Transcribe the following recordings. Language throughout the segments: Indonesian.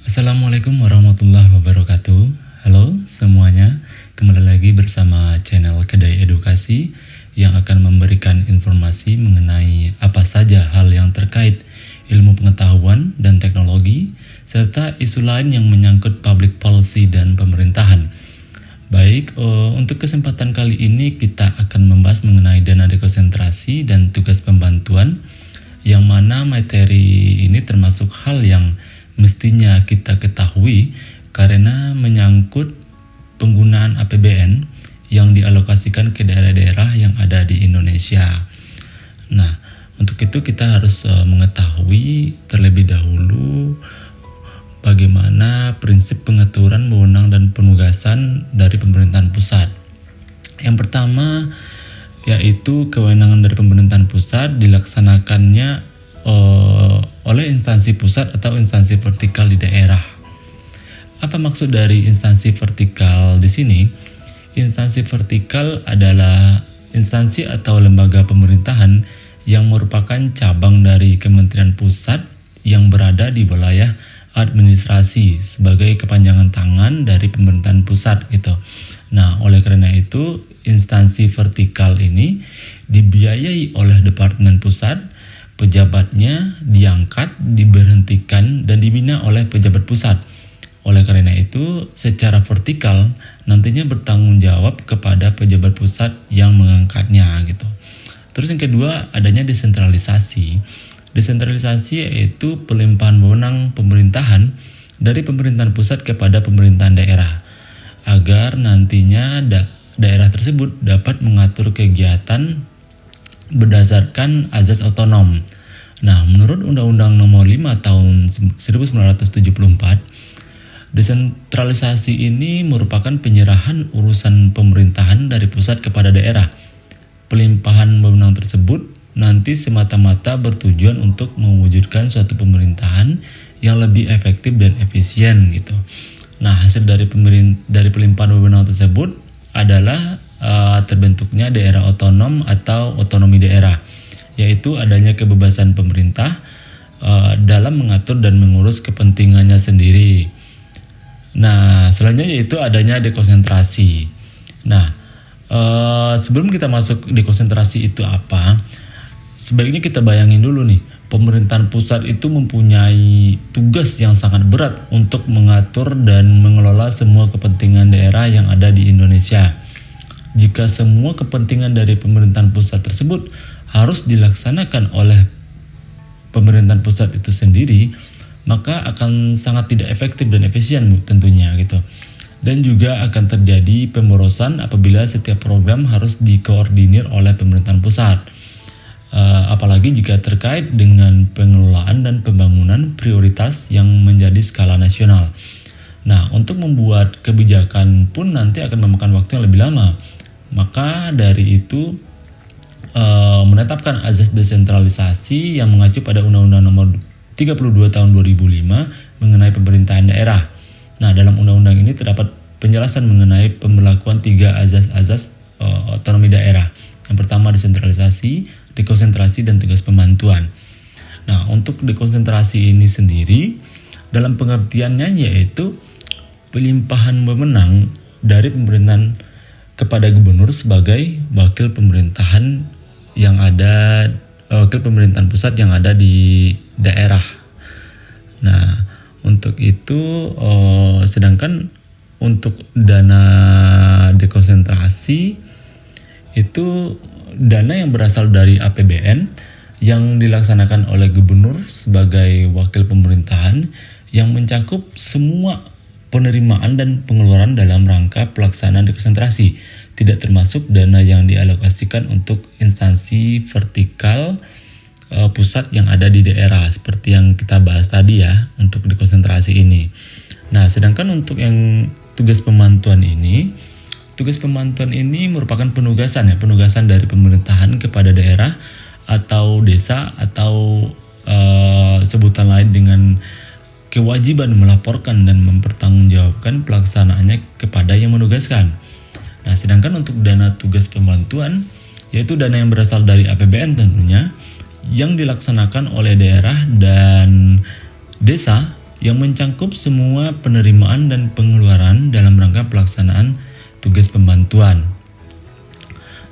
Assalamualaikum warahmatullahi wabarakatuh. Halo semuanya, kembali lagi bersama channel Kedai Edukasi yang akan memberikan informasi mengenai apa saja hal yang terkait ilmu pengetahuan dan teknologi serta isu lain yang menyangkut public policy dan pemerintahan. Baik, untuk kesempatan kali ini kita akan membahas mengenai dana dekonsentrasi dan tugas pembantuan, yang mana materi ini termasuk hal yang mestinya kita ketahui karena menyangkut penggunaan APBN yang dialokasikan ke daerah-daerah yang ada di Indonesia. Nah, untuk itu kita harus mengetahui terlebih dahulu bagaimana prinsip pengaturan wewenang dan penugasan dari pemerintahan pusat. Yang pertama yaitu kewenangan dari pemerintahan pusat dilaksanakannya oleh instansi pusat atau instansi vertikal di daerah. Apa maksud dari instansi vertikal di sini? Instansi vertikal adalah instansi atau lembaga pemerintahan yang merupakan cabang dari Kementerian Pusat yang berada di wilayah administrasi sebagai kepanjangan tangan dari pemerintahan pusat gitu. Nah, oleh karena itu instansi vertikal ini dibiayai oleh Departemen Pusat. Pejabatnya diangkat, diberhentikan, dan dibina oleh pejabat pusat. Oleh karena itu, secara vertikal nantinya bertanggung jawab kepada pejabat pusat yang mengangkatnya gitu. Terus yang kedua, adanya desentralisasi. Desentralisasi yaitu pelimpahan wewenang pemerintahan dari pemerintahan pusat kepada pemerintahan daerah, agar nantinya daerah tersebut dapat mengatur kegiatan berdasarkan azas otonom. Nah, menurut Undang-Undang Nomor 5 Tahun 1974, desentralisasi ini merupakan penyerahan urusan pemerintahan dari pusat kepada daerah. Pelimpahan wewenang tersebut nanti semata-mata bertujuan untuk mewujudkan suatu pemerintahan yang lebih efektif dan efisien gitu. Nah, hasil dari pelimpahan wewenang tersebut adalah terbentuknya daerah otonom atau otonomi daerah, yaitu adanya kebebasan pemerintah dalam mengatur dan mengurus kepentingannya sendiri. Nah, selanjutnya yaitu adanya dekonsentrasi. Nah, sebelum kita masuk dekonsentrasi itu apa, sebaiknya kita bayangin dulu nih, pemerintahan pusat itu mempunyai tugas yang sangat berat untuk mengatur dan mengelola semua kepentingan daerah yang ada di Indonesia. Jika semua kepentingan dari pemerintahan pusat tersebut harus dilaksanakan oleh pemerintahan pusat itu sendiri, maka akan sangat tidak efektif dan efisien tentunya gitu. Dan juga akan terjadi pemborosan apabila setiap program harus dikoordinir oleh pemerintahan pusat. Apalagi jika terkait dengan pengelolaan dan pembangunan prioritas yang menjadi skala nasional. Nah, untuk membuat kebijakan pun nanti akan memakan waktu yang lebih lama. Maka dari itu menetapkan azas desentralisasi yang mengacu pada Undang-Undang Nomor 32 Tahun 2005 mengenai pemerintahan daerah. Nah, dalam undang-undang ini terdapat penjelasan mengenai pemberlakuan 3 azas-azas otonomi daerah. Yang pertama desentralisasi, dekonsentrasi, dan tugas pembantuan. Nah, untuk dekonsentrasi ini sendiri dalam pengertiannya yaitu pelimpahan wewenang dari pemerintahan kepada gubernur sebagai wakil pemerintahan pusat yang ada di daerah. Nah, untuk itu sedangkan untuk dana dekonsentrasi itu dana yang berasal dari APBN yang dilaksanakan oleh gubernur sebagai wakil pemerintahan yang mencakup semua penerimaan dan pengeluaran dalam rangka pelaksanaan dekonsentrasi, tidak termasuk dana yang dialokasikan untuk instansi vertikal pusat yang ada di daerah seperti yang kita bahas tadi ya untuk dekonsentrasi ini. Nah, sedangkan untuk yang tugas pembantuan ini merupakan penugasan dari pemerintahan kepada daerah atau desa atau sebutan lain dengan kewajiban melaporkan dan mempertanggungjawabkan pelaksanaannya kepada yang menugaskan. Nah, sedangkan untuk dana tugas pembantuan yaitu dana yang berasal dari APBN tentunya yang dilaksanakan oleh daerah dan desa yang mencangkup semua penerimaan dan pengeluaran dalam rangka pelaksanaan tugas pembantuan.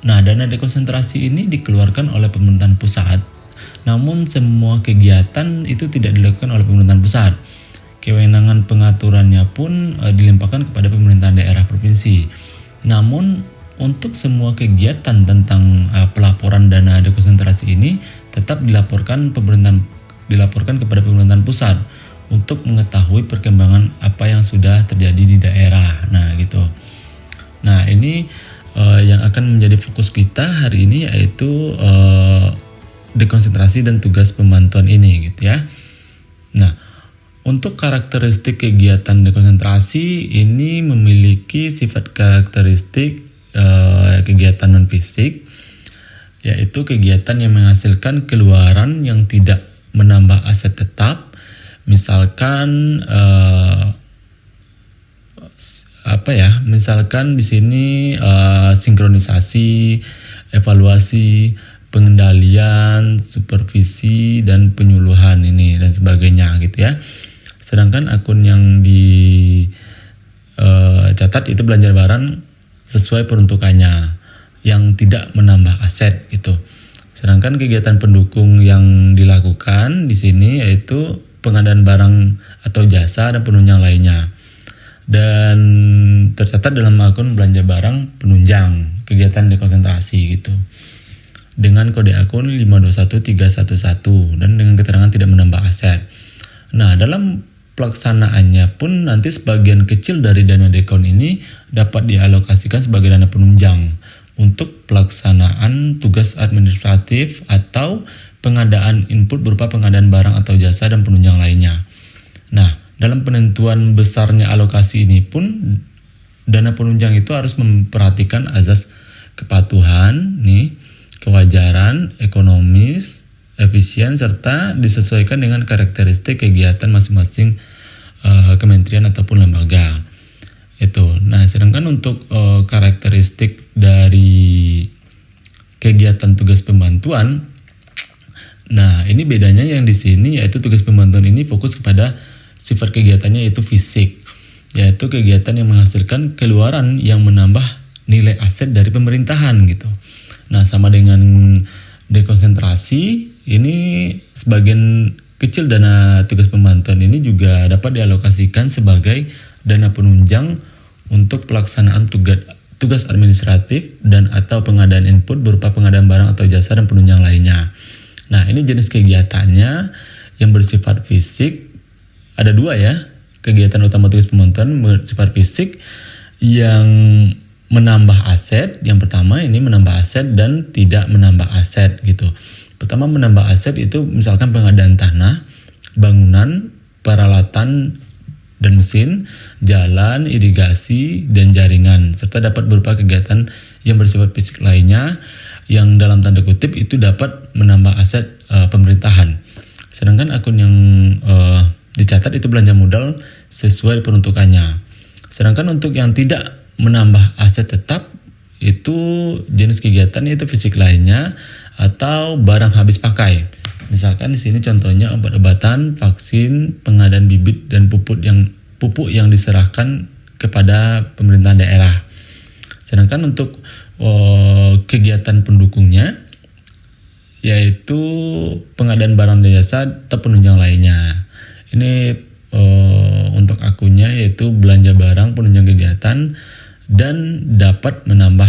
Nah, dana dekonsentrasi ini dikeluarkan oleh pemerintahan pusat, namun semua kegiatan itu tidak dilakukan oleh pemerintahan pusat. Kewenangan pengaturannya pun dilimpahkan kepada pemerintahan daerah provinsi. Namun untuk semua kegiatan tentang pelaporan dana dekonsentrasi ini tetap dilaporkan kepada pemerintahan pusat untuk mengetahui perkembangan apa yang sudah terjadi di daerah. Nah, gitu. Nah, ini yang akan menjadi fokus kita hari ini, yaitu dekonsentrasi dan tugas pembantuan ini, gitu ya. Nah, untuk karakteristik kegiatan dekonsentrasi ini memiliki sifat karakteristik kegiatan non fisik, yaitu kegiatan yang menghasilkan keluaran yang tidak menambah aset tetap. Misalkan misalkan di sini sinkronisasi, evaluasi, pengendalian, supervisi, dan penyuluhan ini dan sebagainya, gitu ya. Sedangkan akun yang dicatat itu belanja barang sesuai peruntukannya yang tidak menambah aset, gitu. Sedangkan kegiatan pendukung yang dilakukan di sini yaitu pengadaan barang atau jasa dan penunjang lainnya. Dan tercatat dalam akun belanja barang penunjang kegiatan dekonsentrasi, gitu. Dengan kode akun 521311 dan dengan keterangan tidak menambah aset. Nah, dalam pelaksanaannya pun nanti sebagian kecil dari dana dekon ini dapat dialokasikan sebagai dana penunjang untuk pelaksanaan tugas administratif atau pengadaan input berupa pengadaan barang atau jasa dan penunjang lainnya. Nah, dalam penentuan besarnya alokasi ini pun dana penunjang itu harus memperhatikan azas kepatuhan, kewajaran, ekonomis, efisien, serta disesuaikan dengan karakteristik kegiatan masing-masing kementerian ataupun lembaga. Itu. Nah, sedangkan untuk karakteristik dari kegiatan tugas pembantuan, nah ini bedanya yang di sini, yaitu tugas pembantuan ini fokus kepada sifat kegiatannya yaitu fisik, yaitu kegiatan yang menghasilkan keluaran yang menambah nilai aset dari pemerintahan, gitu. Nah, sama dengan dekonsentrasi, ini sebagian kecil dana tugas pembantuan ini juga dapat dialokasikan sebagai dana penunjang untuk pelaksanaan tugas administratif dan atau pengadaan input berupa pengadaan barang atau jasa dan penunjang lainnya. Nah, ini jenis kegiatannya yang bersifat fisik. Ada dua ya, kegiatan utama tugas pembantuan bersifat fisik yang menambah aset. Yang pertama ini menambah aset dan tidak menambah aset, gitu. Pertama, menambah aset itu misalkan pengadaan tanah, bangunan, peralatan dan mesin, jalan, irigasi, dan jaringan, serta dapat berupa kegiatan yang bersifat fisik lainnya yang dalam tanda kutip itu dapat menambah aset pemerintahan. Sedangkan akun yang dicatat itu belanja modal sesuai peruntukannya. Sedangkan untuk yang tidak menambah aset tetap itu jenis kegiatan itu fisik lainnya atau barang habis pakai. Misalkan di sini contohnya obat-obatan, vaksin, pengadaan bibit dan pupuk yang diserahkan kepada pemerintahan daerah. Sedangkan untuk kegiatan pendukungnya yaitu pengadaan barang dan jasa atau penunjang lainnya. Ini untuk akunnya yaitu belanja barang, penunjang kegiatan, dan dapat menambah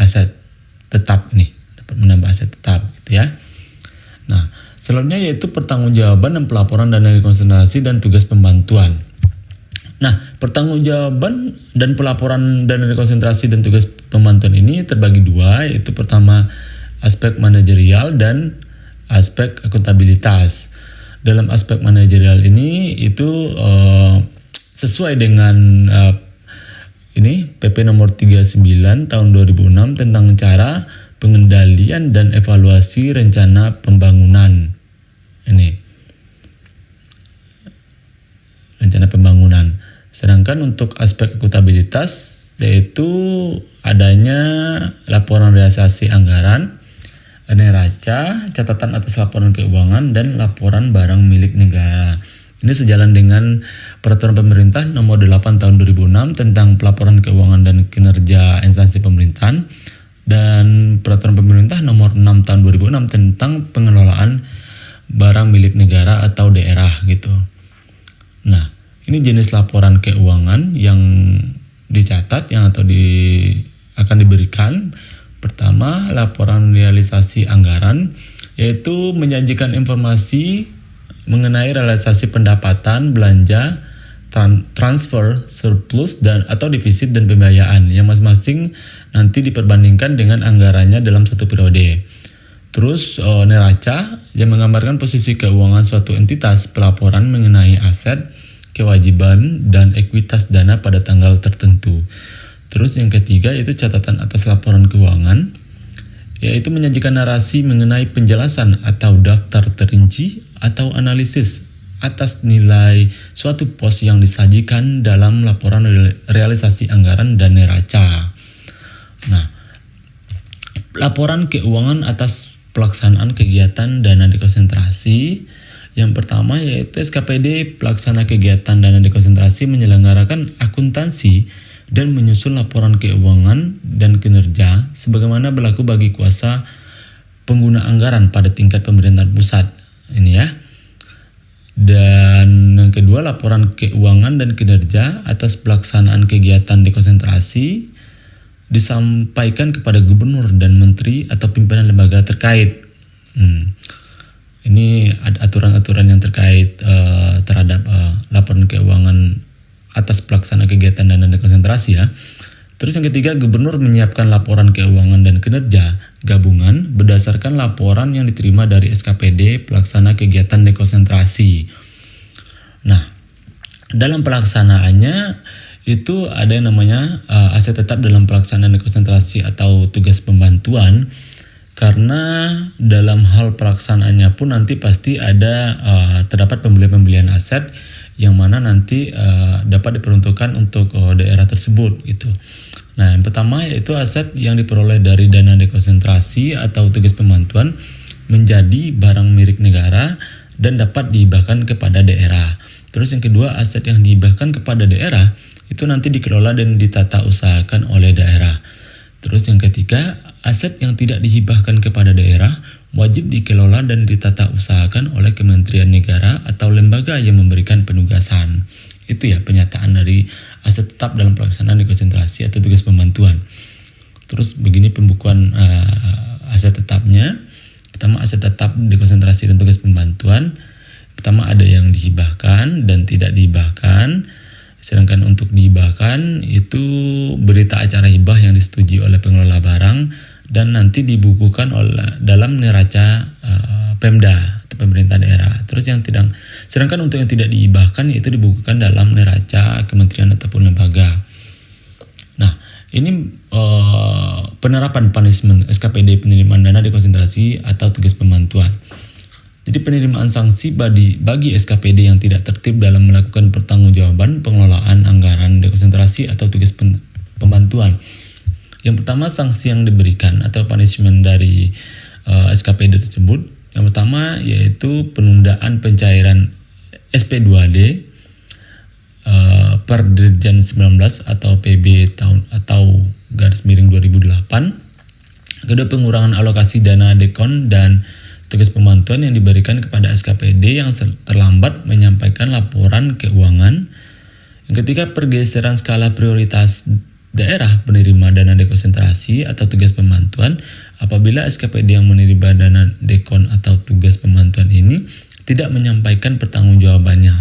aset tetap nih. Menambah aset tetap, gitu ya. Nah, selanjutnya yaitu pertanggungjawaban dan pelaporan dana dekonsentrasi dan tugas pembantuan. Nah, pertanggungjawaban dan pelaporan dana dekonsentrasi dan tugas pembantuan ini terbagi dua, yaitu pertama aspek manajerial dan aspek akuntabilitas. Dalam aspek manajerial ini itu sesuai dengan PP nomor 39 tahun 2006 tentang cara pengendalian dan evaluasi rencana pembangunan. Ini rencana pembangunan. Sedangkan untuk aspek akuntabilitas yaitu adanya laporan realisasi anggaran, neraca, catatan atas laporan keuangan, dan laporan barang milik negara. Ini sejalan dengan Peraturan Pemerintah Nomor 8 Tahun 2006 tentang pelaporan keuangan dan kinerja instansi pemerintahan dan Peraturan Pemerintah Nomor 6 Tahun 2006 tentang pengelolaan barang milik negara atau daerah gitu. Nah, ini jenis laporan keuangan yang dicatat akan diberikan. Pertama, laporan realisasi anggaran, yaitu menjanjikan informasi mengenai realisasi pendapatan, belanja, transfer, surplus atau defisit dan pembiayaan yang masing-masing nanti diperbandingkan dengan anggarannya dalam satu periode. Terus neraca yang menggambarkan posisi keuangan suatu entitas, pelaporan mengenai aset, kewajiban, dan ekuitas dana pada tanggal tertentu. Terus yang ketiga yaitu catatan atas laporan keuangan, yaitu menyajikan narasi mengenai penjelasan atau daftar terinci atau analisis atas nilai suatu pos yang disajikan dalam laporan realisasi anggaran dan neraca. Nah, laporan keuangan atas pelaksanaan kegiatan dana dekonsentrasi. Yang pertama yaitu SKPD pelaksana kegiatan dana dekonsentrasi menyelenggarakan akuntansi dan menyusun laporan keuangan dan kinerja sebagaimana berlaku bagi kuasa pengguna anggaran pada tingkat pemerintahan pusat. Ini ya. Dan yang kedua, laporan keuangan dan kinerja atas pelaksanaan kegiatan dekonsentrasi disampaikan kepada gubernur dan menteri atau pimpinan lembaga terkait. Ini ada aturan-aturan yang terkait terhadap laporan keuangan atas pelaksana kegiatan dana dekonsentrasi ya. Terus yang ketiga, gubernur menyiapkan laporan keuangan dan kinerja gabungan berdasarkan laporan yang diterima dari SKPD pelaksana kegiatan dekonsentrasi. Nah, dalam pelaksanaannya itu ada yang namanya aset tetap dalam pelaksanaan dekonsentrasi atau tugas pembantuan, karena dalam hal pelaksanaannya pun nanti pasti ada terdapat pembelian aset yang mana nanti dapat diperuntukkan untuk daerah tersebut gitu. Nah, yang pertama yaitu aset yang diperoleh dari dana dekonsentrasi atau tugas pembantuan menjadi barang milik negara dan dapat dihibahkan kepada daerah. Terus yang kedua, aset yang dihibahkan kepada daerah itu nanti dikelola dan ditata usahakan oleh daerah. Terus yang ketiga, aset yang tidak dihibahkan kepada daerah wajib dikelola dan ditata usahakan oleh Kementerian Negara atau lembaga yang memberikan penugasan. Itu ya penyataan dari aset tetap dalam pelaksanaan dekonsentrasi atau tugas pembantuan. Terus begini pembukuan aset tetapnya. Pertama, aset tetap dekonsentrasi dan tugas pembantuan. Pertama, ada yang dihibahkan dan tidak dihibahkan. Sedangkan untuk dihibahkan itu berita acara hibah yang disetujui oleh pengelola barang dan nanti dibukukan dalam neraca Pemda atau pemerintah daerah. Terus sedangkan untuk yang tidak dihibahkan itu dibukukan dalam neraca kementerian ataupun lembaga. Nah, ini penerapan punishment SKPD penerimaan dana dekonsentrasi atau tugas pembantuan. Jadi penerimaan sanksi bagi SKPD yang tidak tertib dalam melakukan pertanggungjawaban pengelolaan anggaran dekonsentrasi atau tugas pembantuan. Yang pertama, sanksi yang diberikan atau punishment dari SKPD tersebut. Yang pertama yaitu penundaan pencairan SP2D per Dirjen 19 atau PB tahun atau /2008. Kedua, pengurangan alokasi dana dekon dan tugas pembantuan yang diberikan kepada SKPD yang terlambat menyampaikan laporan keuangan. Yang ketiga, pergeseran skala prioritas daerah penerima dana dekonsentrasi atau tugas pembantuan apabila SKPD yang menerima dana dekon atau tugas pembantuan ini tidak menyampaikan pertanggungjawabannya.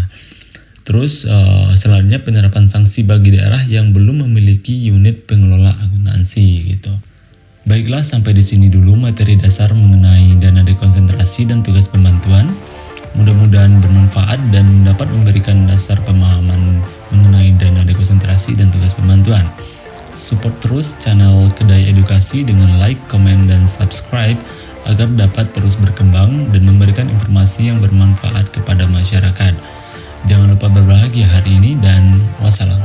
Terus selanjutnya penerapan sanksi bagi daerah yang belum memiliki unit pengelola akuntansi gitu. Baiklah, sampai di sini dulu materi dasar mengenai dana dekonsentrasi dan tugas pembantuan. Mudah-mudahan bermanfaat dan dapat memberikan dasar pemahaman mengenai dana dekonsentrasi dan tugas pembantuan. Support terus channel Kedai Edukasi dengan like, komen, dan subscribe agar dapat terus berkembang dan memberikan informasi yang bermanfaat kepada masyarakat. Jangan lupa berbahagia hari ini dan wassalam.